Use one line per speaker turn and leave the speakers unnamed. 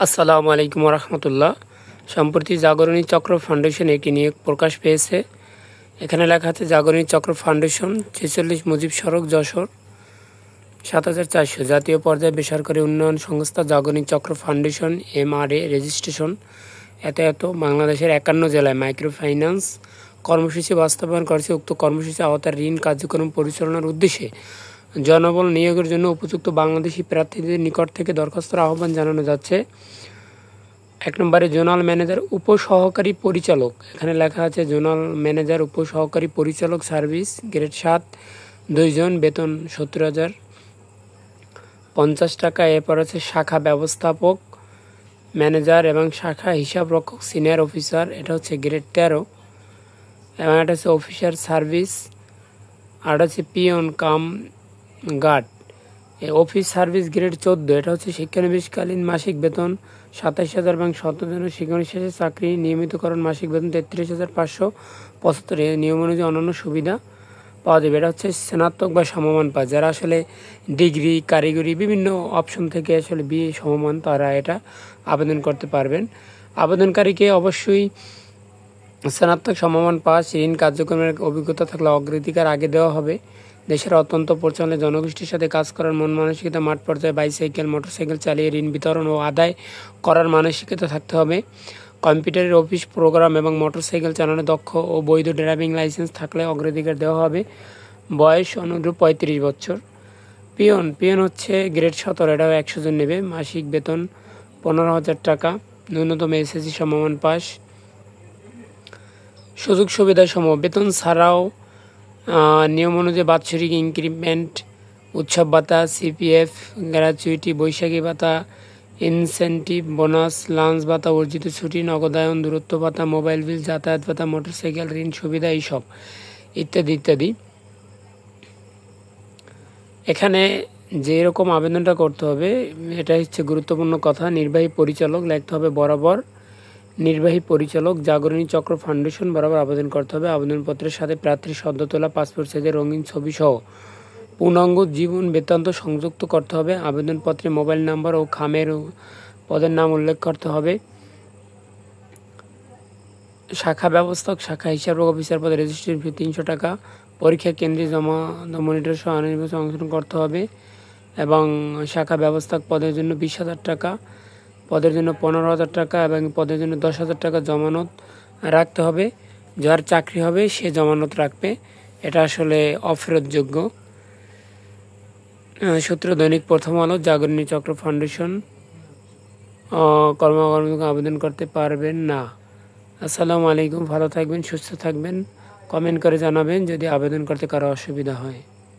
আসসালামু আলাইকুম রহমতুল্লাহ। সম্প্রতি জাগরণী চক্র ফাউন্ডেশন একটি নিয়োগ প্রকাশ পেয়েছে। এখানে লেখা আছে জাগরণী চক্র ফাউন্ডেশন 46 মুজিব সড়ক যশোর ৭৪০০ জাতীয় পর্যায়ে বেসরকারি উন্নয়ন সংস্থা জাগরণী চক্র ফাউন্ডেশন MRA রেজিস্ট্রেশন এত বাংলাদেশের ৫১ জেলায় মাইক্রো ফাইন্যান্স কর্মসূচি বাস্তবায়ন করছে। উক্ত কর্মসূচি আওতায় ঋণ কার্যক্রম পরিচালনার উদ্দেশ্যে জনবল নিয়োগের জন্য উপযুক্ত বাংলাদেশি প্রার্থীদের নিকট থেকে দরখাস্তের আহ্বান জানানো যাচ্ছে। ১ নম্বরে জোনাল ম্যানেজার উপসহকারী পরিচালক, এখানে লেখা আছে জোনাল ম্যানেজার উপসহকারী পরিচালক সার্ভিস গ্রেড ৭ ২ জন, বেতন ৭০,০৫০ টাকা। এরপর আছে শাখা ব্যবস্থাপক ম্যানেজার এবং শাখা হিসাবরক্ষক সিনিয়র অফিসার, এটা হচ্ছে গ্রেড ১৩। এবং এটা হচ্ছে অফিসার সার্ভিস, আর হচ্ছে peon cum guard office service grade ১৪, এটা হচ্ছে শিক্ষানবিশকালীন মাসিক বেতন ২৭,০০০ এবং ১৭ জনের শিক্ষানবিশ শেষে চাকরি নিয়মিতকরণ মাসিক বেতন ৩৩,৫৭৫। নিয়ম অনুযায়ী অন্যান্য সুবিধা পাওয়া যাবে। এটা হচ্ছে স্নাতক বা সমমান পাস, যারা আসলে ডিগ্রি কারিগরি বিভিন্ন অপশন থেকে আসলে বিএ সমমান, তারা এটা আবেদন করতে পারবেন। আবেদনকারীকে অবশ্যই স্নাতক সমমান পাস, ঋণ কার্যক্রমের অভিজ্ঞতা থাকলে অগ্রাধিকার আগে দেওয়া হবে। দেশের অত্যন্ত পরিচালনায় জনগোষ্ঠীর সাথে কাজ করার মন মানসিকতা, মাঠ পর্যায়ে বাইসাইকেল মোটরসাইকেল চালিয়ে ঋণ বিতরণ ও আদায় করার মানসিকতা থাকতে হবে। কম্পিউটারের অফিস প্রোগ্রাম এবং মোটরসাইকেল চালানো দক্ষ ও বৈধ ড্রাইভিং লাইসেন্স থাকলে অগ্রাধিকার দেওয়া হবে। বয়স অনুরূপ ৩৫ বছর। পিয়ন হচ্ছে গ্রেড ১৭, এটাও ১০০ জন নেবে। মাসিক বেতন ১৫,০০০ টাকা, ন্যূনতম SSC সমমান পাস। সুযোগ সুবিধা সমূহ বেতন ছাড়াও নিয়ম অনুযায়ী বাৎসরিক ইনক্রিমেন্ট, উৎসব ভাতা, CPF, গ্র্যাচুইটি, বৈশাখী ভাতা, ইনসেন্টিভ, বোনাস, লাঞ্চ ভাতা, অর্জিত ছুটি, নগদায়ন, দূরত্ব ভাতা, মোবাইল বিল, যাতায়াত ভাতা, মোটরসাইকেল ঋণ সুবিধা, এইসব ইত্যাদি ইত্যাদি। এখানে যে রকম আবেদনটা করতে হবে এটা হচ্ছে গুরুত্বপূর্ণ কথা। নির্বাহী পরিচালক লিখতে হবে বরাবর, নির্বাহী পরিচালক জাগরণী চক্র ফাউন্ডেশন বরাবর আবেদন করতে হবে। আবেদনপত্রের সাথে প্রার্থীর সদ্য তোলা পাসপোর্ট সাইজের রঙিন ছবি সহ পূর্ণাঙ্গ জীবন বৃত্তান্ত সংযুক্ত করতে হবে। আবেদনপত্রে মোবাইল নাম্বার ও খামের পদের নাম উল্লেখ করতে হবে। শাখা ব্যবস্থাপক, শাখা হিসাবরক্ষক অফিসার পদে রেজিস্ট্রেশন ফি ৩০০ টাকা। পরীক্ষা কেন্দ্রে জমা মনিটর সহ নির্বাচন অংশগ্রহণ করতে হবে। এবং শাখা ব্যবস্থাপক পদের জন্য ২০,০০০ টাকা, পদের জন্য ১৫,০০০ টাকা এবং পদের জন্য ১০,০০০ টাকা জমানত রাখতে হবে। যার চাকরি হবে সে জমানত রাখবে, এটা আসলে অফেরতযোগ্য। সূত্র দৈনিক প্রথম আলো। জাগরণী চক্র ফাউন্ডেশন কর্মকর্মীকে আবেদন করতে পারবেন না। আসসালামু আলাইকুম, ভালো থাকবেন, সুস্থ থাকবেন। কমেন্ট করে জানাবেন যদি আবেদন করতে কারো অসুবিধা হয়।